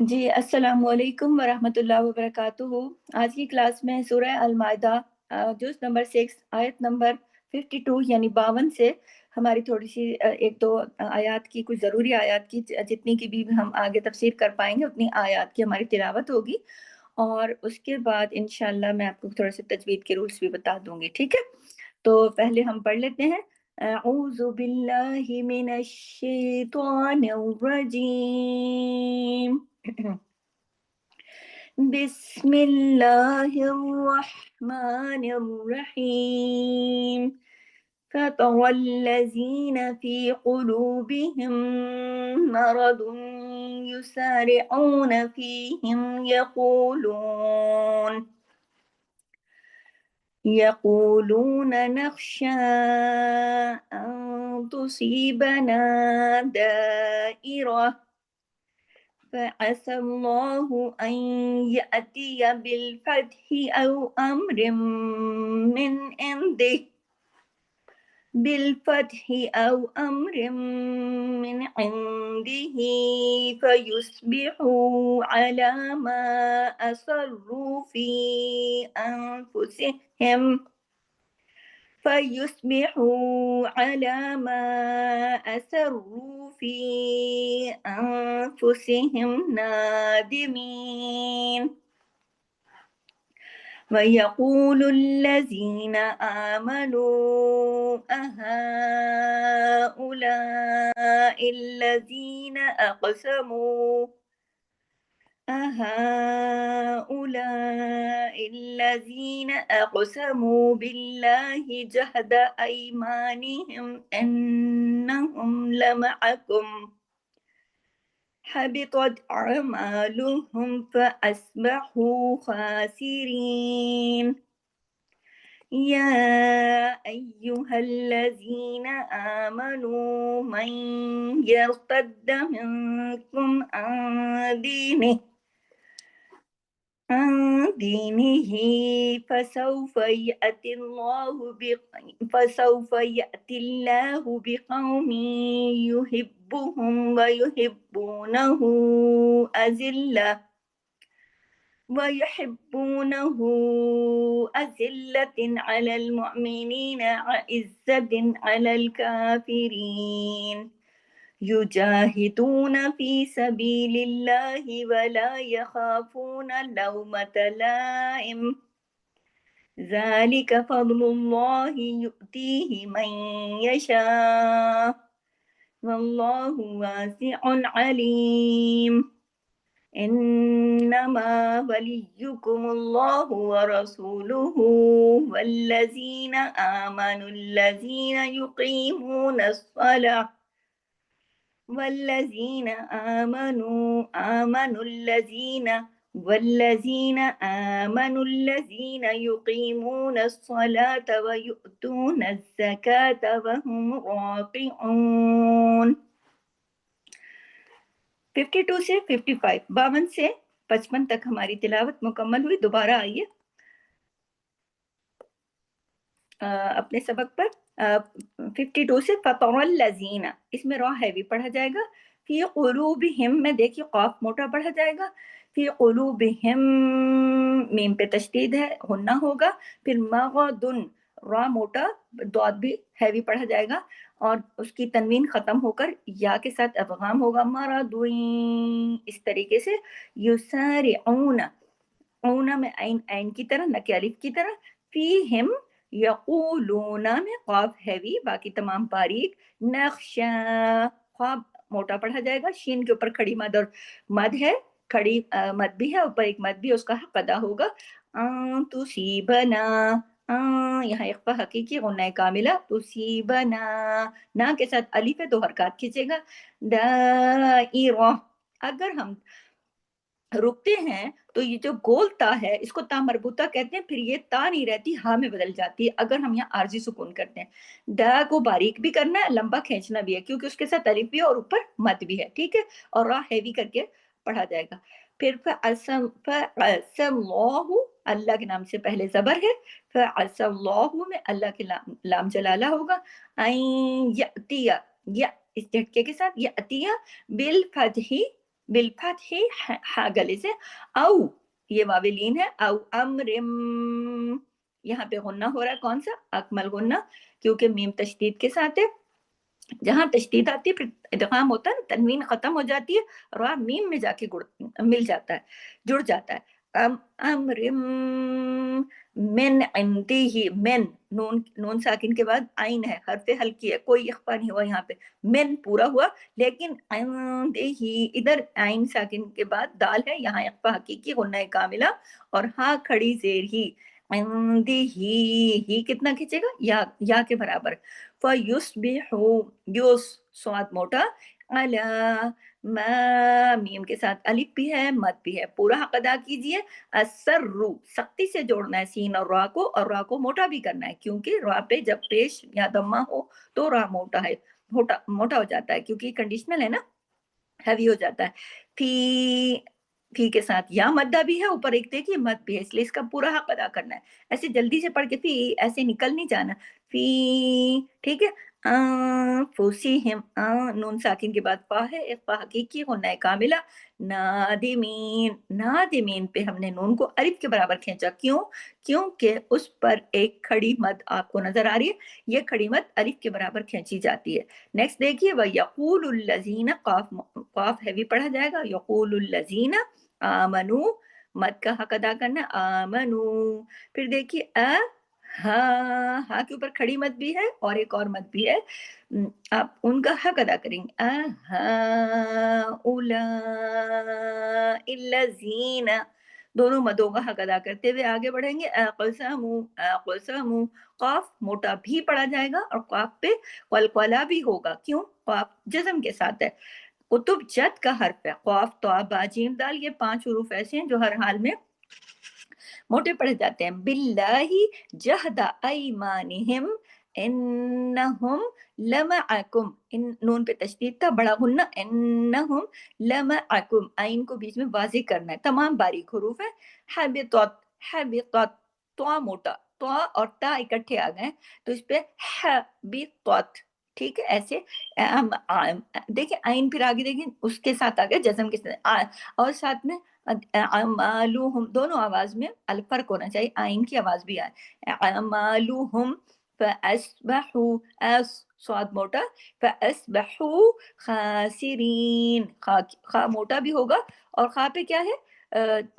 جی السلام علیکم ورحمۃ اللہ وبرکاتہ۔ آج کی کلاس میں سورہ المائدہ جز نمبر 6 آیت نمبر 52 یعنی 52 سے ہماری تھوڑی سی ایک دو آیات کی، کچھ ضروری آیات کی، جتنی کی بھی ہم آگے تفسیر کر پائیں گے اتنی آیات کی ہماری تلاوت ہوگی، اور اس کے بعد انشاءاللہ میں آپ کو تھوڑے سے تجوید کے رولز بھی بتا دوں گی، ٹھیک ہے؟ تو پہلے ہم پڑھ لیتے ہیں۔ اعوذ باللہ من الشیطان الرجیم بسم اللہ الرحمن الرحیم فطر الذین فی قلوبهم مرض یسارعون فیہم يقولون نخشى أن تصيبنا دائرة فعسى الله أن يأتي بالفتح أو أمر من عنده فيصبحوا على ما أسروا في أنفسهم نادمين ويقول الذين آمنوا أهؤلاء الذين أقسموا بالله جهد أيمانهم إنهم لمعكم حبطت أعمالهم فأصبحوا خاسرين يا أيها الذين آمنوا من يرتد منكم عن دينه فسوف يأتي الله بقوم يحبهم ويحبونه أذلة على المؤمنين عزة على الكافرين يجاهدون في سبيل الله ولا يخافون لومة لائم ذلك فضل الله يؤتيه من يشاء والله واسع عليم إنما وليكم الله ورسوله والذين آمنوا الذين يقيمون الصلاة والذين آمنوا الذين يقيمون الصلاة ويؤتون الزكاة وهم راكعون۔ 52 سے 55، 52 سے 55 تک ہماری تلاوت مکمل ہوئی۔ دوبارہ آئیے اپنے سبق پر۔ 52 سے فطر الذین، اس میں را ہیوی پڑھا جائے گا۔ فی قلوبہم میں دیکھیے قاف موٹا پڑھا جائے گا۔ فی قلوبہم میم پہ تشدید ہے، غنہ ہوگا۔ پھر مغدن را موٹا، ضاد بھی ہیوی پڑھا جائے گا، اور اس کی تنوین ختم ہو کر یا کے ساتھ ادغام ہوگا۔ مرضین اس طریقے سے۔ یسارعون، اون میں عین کی طرح، نہ کہ الف کی طرح۔ فیہم یقولون میں قاف ہیوی، باقی تمام باریک۔ نخشا خواب موٹا پڑھا جائے گا، شین کے اوپر کھڑی مد اور مد ہے، کھڑی مد بھی ہے، اوپر ایک مد بھی، اس کا حق ادا ہوگا۔ تصیبنا، یہاں اخفا حقیقی، غنہ کاملہ، تصیبنا، نا کے ساتھ الف ہے، 2 حرکات کھینچے گا۔ دائرہ، اگر ہم رکتے ہیں تو یہ جو گول تا ہے اس کو تا مربوطہ کہتے ہیں، پھر یہ تا نہیں رہتی، ہاں میں بدل جاتی ہے اگر ہم یہاں عارضی سکون کرتے ہیں۔ دا کو باریک بھی کرنا ہے، لمبا کھینچنا بھی ہے، کیونکہ اس کے ساتھ الف بھی ہے اور اوپر مد بھی ہے، ٹھیک ہے، اور را ہیوی کر کے پڑھا جائے گا۔ پھر فَعَسَى اللَّهُ، اللہ کے نام سے پہلے زبر ہے، فَعَسَى اللَّهُ میں اللہ کے لام جلالہ ہوگا۔ أَن يَأْتِيَ، یا اس جھٹکے کے ساتھ، یأتیہ بالفتح، बिलफतही हा गले से, औ ये वाविलीन है, औ अम्रिम, यहाँ पे गुन्ना हो रहा है, कौन सा? अकमल गुन्ना, क्योंकि मीम तशदीद के साथ है। जहाँ तशदीद आती है फिर इदगाम होता है, तनवीन खत्म हो जाती है और वहाँ मीम में जाके मिल जाता है, जुड़ जाता है। अम्रिम मिन इंदिही, मिन, नून नून साकिन के बाद आइन है, हरफ हल्की है, कोई इख्फा नहीं हुआ यहाँ पे, मिन पूरा हुआ, लेकिन इंदिही इधर आइन साकिन के बाद दाल है, यहाँ इख्फा हकीकी, गुन्ना कामिला और हाँ खड़ी जेर ही, इंदिही, ही कितना खींचेगा? या के बराबर। फयुस्बिहु, युस स्वाद मोटा, अला मा, मीम के साथ अलिफ भी है, मद भी है, पूरा हक अदा कीजिए। असर्रु, सख्ती से जोड़ना है सीन और रा को, और रा को मोटा भी करना है, क्योंकि रा पे जब पेश या दम्मा हो तो रा मोटा है, मोटा मोटा हो जाता है, क्योंकि कंडीशनल है ना, हैवी हो जाता है। फी के साथ या मद्दा भी है, ऊपर एक देखिए मद भी है, इसलिए इसका पूरा हक अदा करना है। ऐसे जल्दी से पढ़ के फी ऐसे निकल नहीं जाना। फी, ठीक है। फूसीहिम, नून साकिन के बाद फा है, एक फा हकीकी होना है कामिला। नादिमीन, नादिमीन पे हमने नून को अलिफ के बराबर खींचा, क्यों? क्योंकि उस पर एक खड़ी मद आपको नजर आ रही है, ये खड़ी मद अलिफ के बराबर खींची जाती है। नेक्स्ट देखिए, वह यकूलुल लजीना, काफ हैवी पढ़ा जाएगा, यकूलुल लजीना आमनु, मद का हक अदा करना, आमनु। फिर देखिए हा के ऊपर खड़ी मद भी है और एक और मद भी है, आप उनका हक अदा करेंगे, उला इल्लजीना, दोनों मदों का हक अदा करते हुए आगे बढ़ेंगे। अक़समू, अक़समू, काफ मोटा भी पढ़ा जाएगा और काफ पे कलकला भी होगा, क्यों? काफ जज़म के साथ है। कुतुब जद का हर्फ है, क़ाफ तो बा जीम दाल, ये 5 हुरूफ ऐसे हैं जो हर हाल में मोटे पढ़े जाते हैं। बिल्लाही जहदा अयमानिहिम इन्नहुम लमअकुम, इन नून पे तशदीद था, बड़ा गुन्ना, इन्नहुम लमअकुम, आइन को बीच में वाज़ेह करना है, तमाम बारीक हुरूफ है। हबितत, हबितत, त्वा मोटा, त्वा और ता इकट्ठे आ गए तो इस पे हबितत, ठीक है, ऐसे देखिए आइन, फिर आगे देखिए उसके साथ आ गया जज़म के साथ, और साथ में अमालुहुम, दोनों आवाज में फर्क होना चाहिए, आइन की आवाज भी आए। अमालुहुम फअस्बहु, अस स्वाद मोटा, फअस्बहु खासिरीन, खा मोटा भी होगा और खा पे क्या है?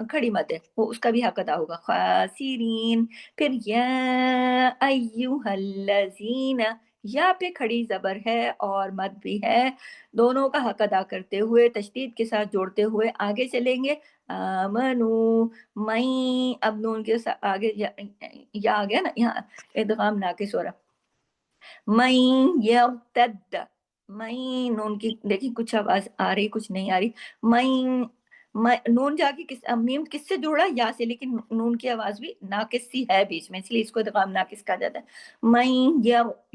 खड़ी मत है, वो उसका भी हक अदा होगा, खासिरीन। फिर या अय्युहल्लज़ीना, या पे खड़ी जबर है और मद भी है, दोनों का हक अदा करते हुए तशदीद के साथ जोड़ते हुए आगे चलेंगे। आमनु, मई, अब नून के आगे या आ गया ना, यहाँ इदगाम नाकिस हो रहा, मई यर्तद, मई, नून की देखिए कुछ आवाज आ रही कुछ नहीं आ रही, मई, नून जाके मीम किससे जुड़ा? या से, लेकिन नून की आवाज भी नाकिस सी है बीच में, इसलिए इसको इदगाम नाकिस कहा जाता है। मई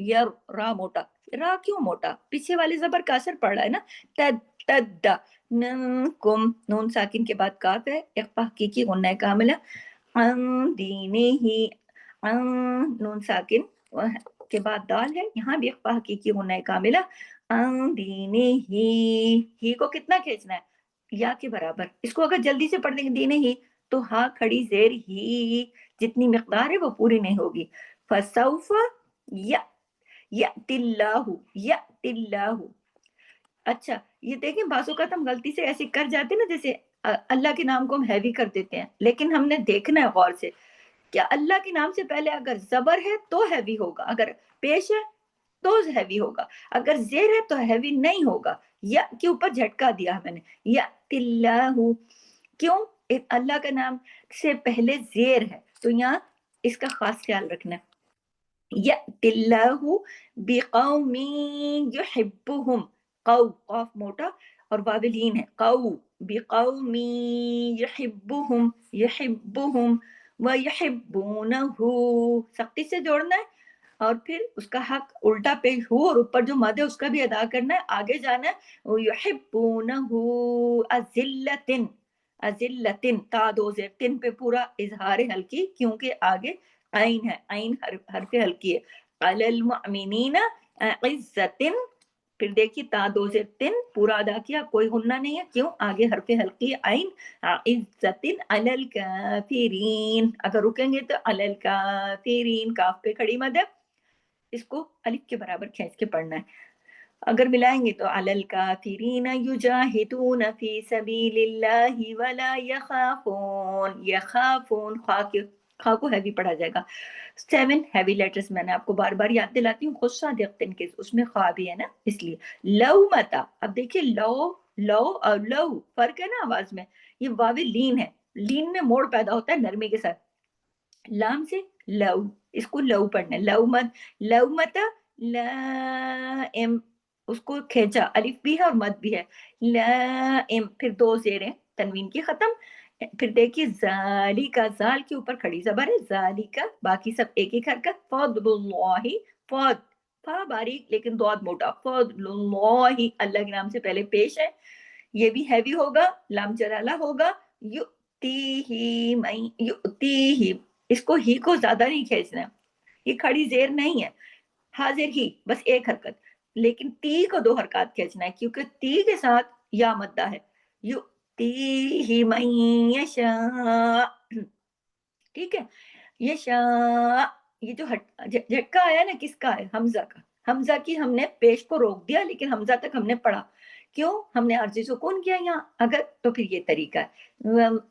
यर, रा मोटा, रा क्यों मोटा? पीछे वाले जबर का असर पड़ रहा है ना, तद तद्दा, कुम, नून साकिन के बाद काफ है, इख्फा हकीकी गुन्ना कामिला, दीने ही, नून साकिन के बाद दाल है, यहाँ भी इख्फा हकीकी गुन्ना कामिला, दीने ही को कितना खींचना है? या के बराबर। इसको अगर जल्दी से पढ़ देंगे दीने ही, तो हाँ खड़ी जेर ही जितनी मिकदार है वो पूरी नहीं होगी। फसौफा यअतिल्लाहु, यअतिल्लाहु। अच्छा, ये देखिए बाजू का हम गलती से ऐसे कर जाते हैं ना, जैसे अल्लाह के नाम को हम हैवी कर देते हैं, लेकिन हमने देखना है गौर से, क्या अल्लाह के नाम से पहले अगर जबर है तो हैवी होगा, अगर पेश है तो हैवी होगा, अगर जेर है तो हैवी नहीं होगा। या के ऊपर झटका दिया मैंने, या तिल्लाहु, क्यों? अल्लाह का नाम से पहले जेर है, तो यहाँ इसका खास ख्याल रखना है। यअतिल्लाहु बिक़ौमिन युहिब्बुहुम, क़ौ, क़ाफ मोटा और वाविलीन है, क़ौ, बिक़ौमिन युहिब्बुहुम, युहिब्बुहुम व युहिब्बूनहु, सख्ती से जोड़ना है और फिर उसका हक उल्टा पेश हो और ऊपर जो मद है उसका भी अदा करना है, आगे जाना है। युहिब्बूनहु अज़िल्लतिन, अज़िल्लतिन, ता दो ज़ेर, तिन पे पूरा इजहार हल्की, क्योंकि आगे आइन है, आइन हरफ हल्की है। अलल मुअमिनीना इज्जतिन, फिर देखिए ता दो से तिन पूरा अदा किया, कोई गुन्ना नहीं है, क्यों? आगे हरफ हल्की आइन, इज्जतिन अलल काफिरीन, अगर रुकेंगे तो अलल काफिरीन, काफ पे खड़ी मद है, इसको अलिफ के बराबर खींच के पढ़ना है। अगर मिलाएंगे तो अलल काफिरीन युजाहिदून फी सबीलिल्लाहि वला यखाफून, यखाफून, खा को हैवी पढ़ा जाएगा। 7 हैवी लेटर्स मैंने आपको बार बार याद दिलाती हूँ, गुस्सा देखते के उसमें खा भी है ना, इसलिए। लव मता, अब देखिए लव लव और लव फर्क है ना आवाज में, ये वावे लीन है, लीन में मोड़ पैदा होता है नरमी के साथ, लाम से लव, इसको लव पढ़ना है, लव मता लाइम, उसको खींचा, अलिफ भी है और मद भी है, लाइम, फिर दो जेरें तनवीन की खत्म। फिर देखिए जालिका, जाल के ऊपर खड़ी जबर है, जालिका, बाकी सब एक एक हरकत, फदलुल्लाहि, फद, फा बारीक लेकिन दौद मोटा, फदलुल्लाहि, अल्लाह के नाम से पहले पेश है, ये भी हैवी होगा, लाम जलाला होगा, युतीही मई, युतीही, इसको ही को ज्यादा नहीं खींचना है, ये खड़ी जेर नहीं है, हाजिर ही बस एक हरकत, लेकिन ती को दो हरकत खींचना है, क्योंकि ती के साथ या मद्दा है, युतीही मई यशा, ठीक है, यशा, ये जो झटका आया ना, किसका है? हमजा का, हमजा की हमने पेश को रोक दिया, लेकिन हमजा तक हमने पढ़ा, क्यों? हमने अर्जी सुकून किया यहाँ, अगर तो फिर ये तरीका है।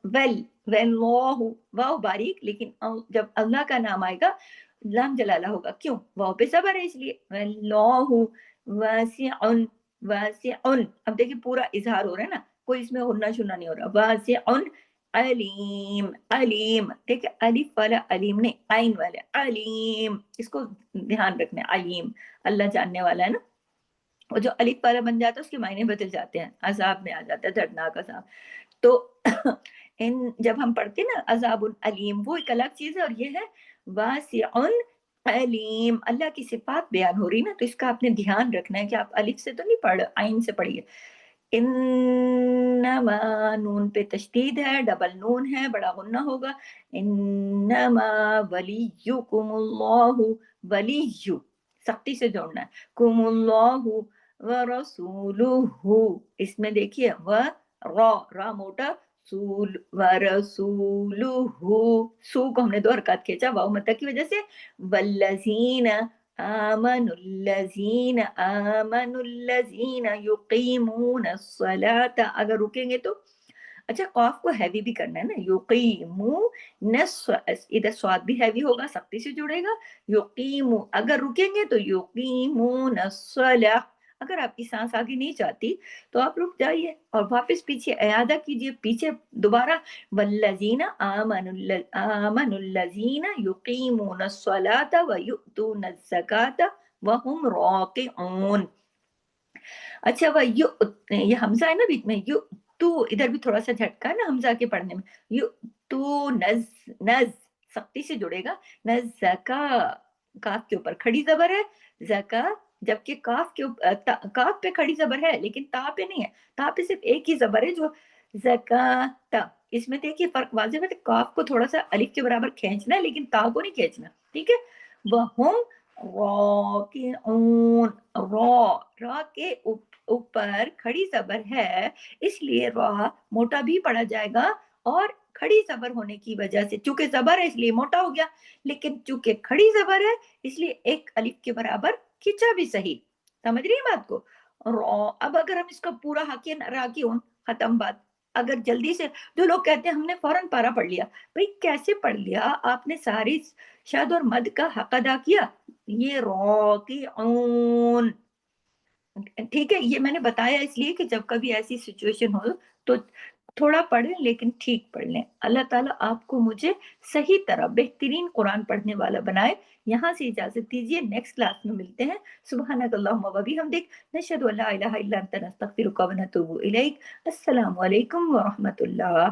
वेल वल्लाहु, वाव बारीक, लेकिन जब अल्लाह का नाम आएगा लाम जलाला होगा, क्यों? वाव पे सबर है इसलिए, वल्लाहु वासिउन, वासिउन, अब देखिए पूरा इजहार हो रहा है ना, कोई इसमें उन्ना शुन्ना नहीं हो रहा, वासिउन अलीम, अलीम, ठीक है, अलिफ वाला अलीम नहीं, आइन वाला अलीम, इसको ध्यान रखना है, अलीम, अल्लाह जानने वाला है ना, और जो अलिफ वाला बन जाता है उसके मायने बदल जाते हैं, अजाब में आ जाता है, दर्दनाक अजाब। तो इन जब हम पढ़ते हैं ना अजाबुल अलीम, वो एक अलग चीज है, और ये है वासिउन अलीम, अल्लाह की सिफात बयान हो रही ना, तो इसका आपने ध्यान रखना है कि आप अलिफ से तो नहीं पढ़, आइन से पढ़िए। इन्नमा, नून पे तशदीद है, डबल नून है, बड़ा गुन्ना होगा, इन्नमा वलियुकुमुल्लाहु, वलियु सख्ती से जोड़ना है, कुमुल्लाहु व रसूलुहु, इसमें देखिए व रा मोटा, सूल व रसूलुहु, सू को हमने दो हरकत खींचा वाव मत्ता की वजह से, वल्लजीना आमनुल्लजीन युकीमूनस्सलात, अगर रुकेंगे तो, अच्छा कॉफ को हैवी भी करना है ना, युकीमू नस, इधर स्वाद भी हैवी होगा, सख्ती से जुड़ेगा, युकीमू, अगर रुकेंगे तो युकीमूनस्सला, अगर आपकी सांस आगे नहीं जाती तो आप रुक जाइए और वापस पीछे इयादा कीजिए, पीछे दोबारा, वल्लजीना आमनुल्लजीना युकीमूनस्सलात व युतूनज़्ज़कात व हुम राकिऊन। अच्छा ये हमजा है ना बीच में, यु तू, इधर भी थोड़ा सा झटका है ना हमजा के पढ़ने में, यु तू नज, नज सख्ती से जुड़ेगा, नज़्ज़का, काफ के ऊपर खड़ी जबर है, जका, जबकि काफ के काफ पे खड़ी जबर है लेकिन ता पे नहीं है, ता पे सिर्फ एक ही जबर है जो ज़काता, इसमें देखिए फर्क वाज़िह है, काफ को थोड़ा सा अलिफ के बराबर खींचना है लेकिन ता को नहीं खींचना, ठीक है। वहुम राकिऊन, रा के ऊपर खड़ी जबर है, इसलिए रा मोटा भी पढ़ा जाएगा, और खड़ी जबर होने की वजह से, चूंकि जबर है इसलिए मोटा हो गया, लेकिन चूंकि खड़ी जबर है इसलिए एक अलिफ के बराबर खींचा भी सही, समझ रही है बात को। अब अगर हम इसका पूरा हाकिन राकिऊन, खत्म बात। अगर जल्दी से, जो लोग कहते हैं हमने फौरन पारा पढ़ लिया, भाई कैसे पढ़ लिया आपने? सारी शद और मद का हक अदा किया, ये राकिऊन, ठीक है, ये मैंने बताया इसलिए कि जब कभी ऐसी सिचुएशन हो तो थोड़ा पढ़ें लेकिन ठीक पढ़ लें। अल्लाह ताला आपको मुझे सही तरह बेहतरीन कुरान पढ़ने वाला बनाए। यहाँ से इजाजत दीजिए, नेक्स्ट क्लास में मिलते हैं। सुब्हानकल्लाहुम्मा व बिहम्दिक, नशहदु अल्ला इलाहा इल्ला अंता नस्तगफिरुका व नतूबु इलैक। अस्सलामु अलैकुम व रहमतुल्लाह।